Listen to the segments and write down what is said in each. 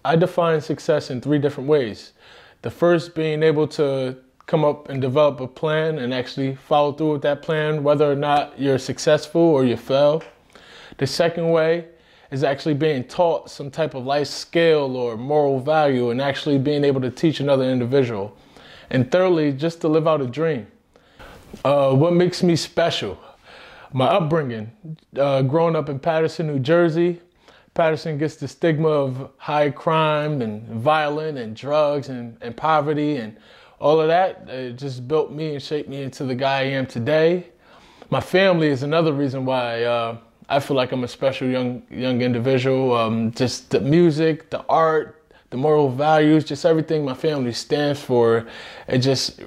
I define success in three different ways. The first being able to come up and develop a plan and actually follow through with that plan, whether or not you're successful or you fail. The second way is actually being taught some type of life skill or moral value and actually being able to teach another individual. And thirdly, just to live out a dream. What makes me special? My upbringing. Growing up in Paterson, New Jersey. Paterson gets the stigma of high crime and violence and drugs and poverty and all of that. It just built me and shaped me into the guy I am today. My family is another reason why I feel like I'm a special young individual. Just the music, the art, the moral values, just everything my family stands for. It just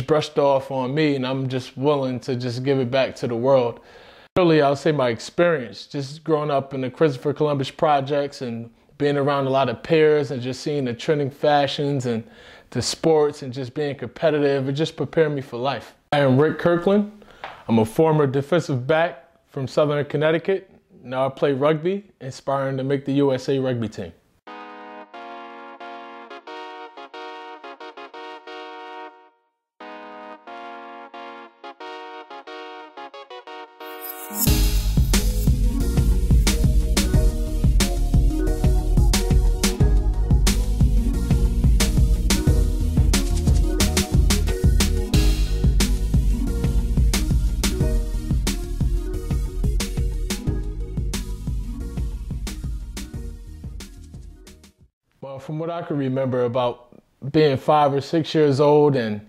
brushed off on me, and I'm just willing to just give it back to the world. Really, I'll say my experience, just growing up in the Christopher Columbus projects and being around a lot of peers and just seeing the trending fashions and the sports and just being competitive, it just prepared me for life. I am Rick Kirkland. I'm a former defensive back from Southern Connecticut. Now I play rugby, aspiring to make the USA rugby team. Well, from what I can remember about being 5 or 6 years old and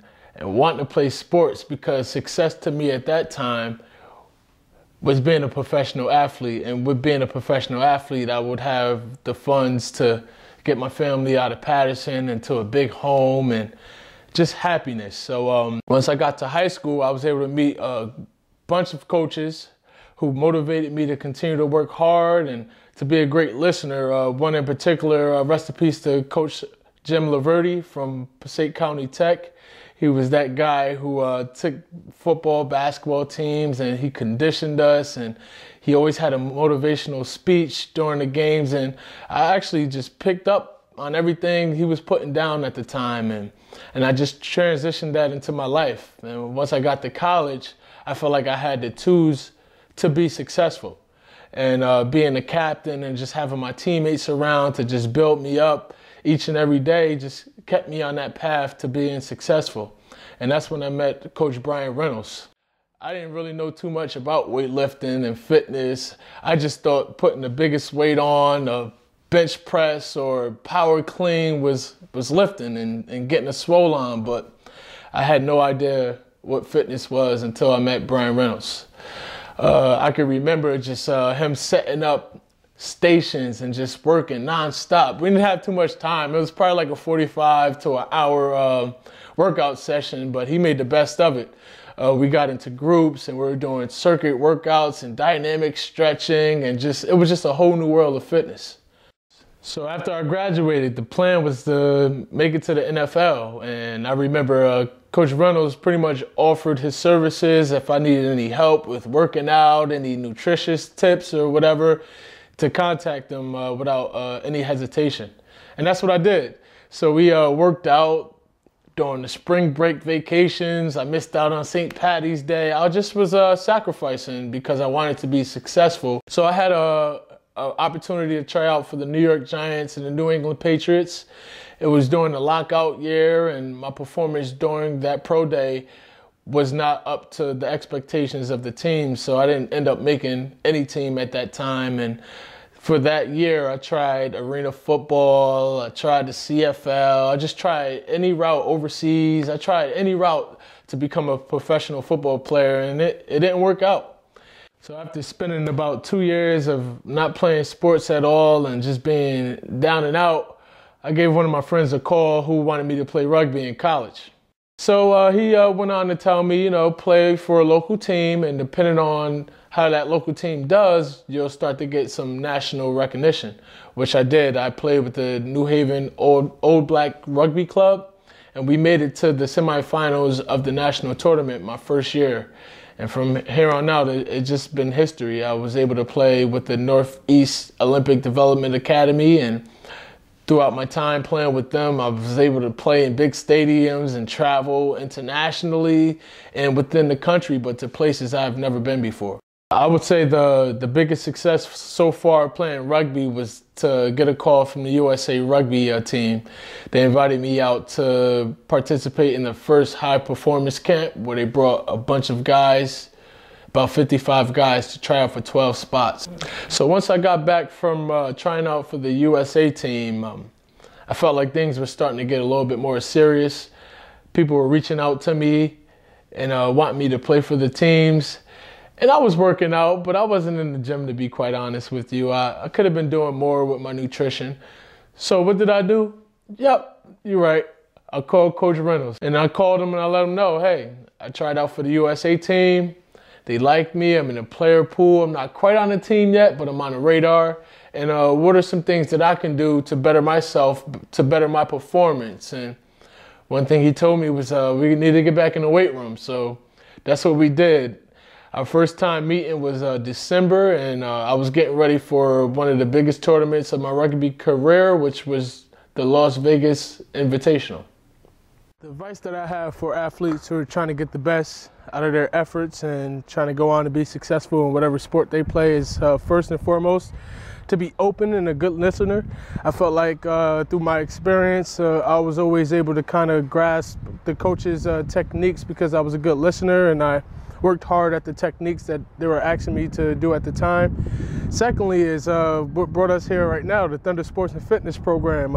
wanting to play sports, because success to me at that time was being a professional athlete. And with being a professional athlete, I would have the funds to get my family out of Paterson into a big home and just happiness. So once I got to high school, I was able to meet a bunch of coaches who motivated me to continue to work hard and to be a great listener. One in particular, rest in peace to Coach Jim Laverty from Passaic County Tech. He was that guy who took football, basketball teams, and he conditioned us, and he always had a motivational speech during the games, and I actually just picked up on everything he was putting down at the time, and I just transitioned that into my life. And once I got to college, I felt like I had the tools to be successful. And being a captain and just having my teammates around to just build me up each and every day just kept me on that path to being successful. And that's when I met Coach Reynolds. I didn't really know too much about weightlifting and fitness. I just thought putting the biggest weight on, a bench press or power clean was lifting and getting a swole on, but I had no idea what fitness was until I met Reynolds. I can remember just him setting up stations and just working nonstop. We didn't have too much time. It was probably like a 45 to an hour workout session, but he made the best of it. We got into groups and we were doing circuit workouts and dynamic stretching, and it was just a whole new world of fitness. So after I graduated, the plan was to make it to the NFL. And I remember Coach Reynolds pretty much offered his services if I needed any help with working out, any nutritious tips or whatever, to contact him without any hesitation. And that's what I did. So we worked out during the spring break vacations. I missed out on St. Patty's Day. I just was sacrificing because I wanted to be successful. So I had a opportunity to try out for the New York Giants and the New England Patriots. It was during the lockout year, and my performance during that pro day was not up to the expectations of the team, so I didn't end up making any team at that time. And for that year, I tried arena football, I tried the CFL, I just tried any route overseas, I tried any route to become a professional football player, and it didn't work out. So after spending about 2 years of not playing sports at all and just being down and out, I gave one of my friends a call who wanted me to play rugby in college. So he went on to tell me, play for a local team, and depending on how that local team does, you'll start to get some national recognition, which I did. I played with the New Haven Old Black Rugby Club, and we made it to the semifinals of the national tournament my first year. And from here on out, it's just been history. I was able to play with the Northeast Olympic Development Academy and throughout my time playing with them, I was able to play in big stadiums and travel internationally and within the country, but to places I've never been before. I would say the biggest success so far playing rugby was to get a call from the USA rugby team. They invited me out to participate in the first high performance camp where they brought a bunch of guys, about 55 guys, to try out for 12 spots. So once I got back from trying out for the USA team, I felt like things were starting to get a little bit more serious. People were reaching out to me and wanting me to play for the teams. And I was working out, but I wasn't in the gym, to be quite honest with you. I could have been doing more with my nutrition. So what did I do? Yep, you're right. I called Coach Reynolds. And I called him and I let him know, hey, I tried out for the USA team. They like me. I'm in a player pool. I'm not quite on the team yet, but I'm on the radar. And what are some things that I can do to better myself, to better my performance? And one thing he told me was we need to get back in the weight room. So that's what we did. Our first time meeting was December, and I was getting ready for one of the biggest tournaments of my rugby career, which was the Las Vegas Invitational. The advice that I have for athletes who are trying to get the best out of their efforts and trying to go on to be successful in whatever sport they play is first and foremost to be open and a good listener. I felt like through my experience, I was always able to kind of grasp the coach's techniques because I was a good listener and I worked hard at the techniques that they were asking me to do at the time. Secondly is what brought us here right now, the Thunder Sports and Fitness program.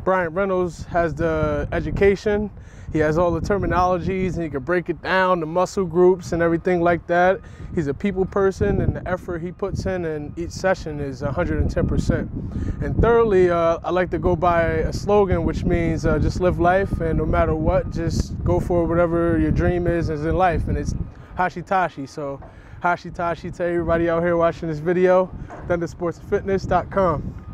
Brian Reynolds has the education. He has all the terminologies and he can break it down, the muscle groups and everything like that. He's a people person and the effort he puts in each session is 110%. And thirdly, I like to go by a slogan which means just live life and no matter what, just go for whatever your dream is in life. And it's Hashitashi. So Hashitashi to everybody out here watching this video, thundersportsfitness.com.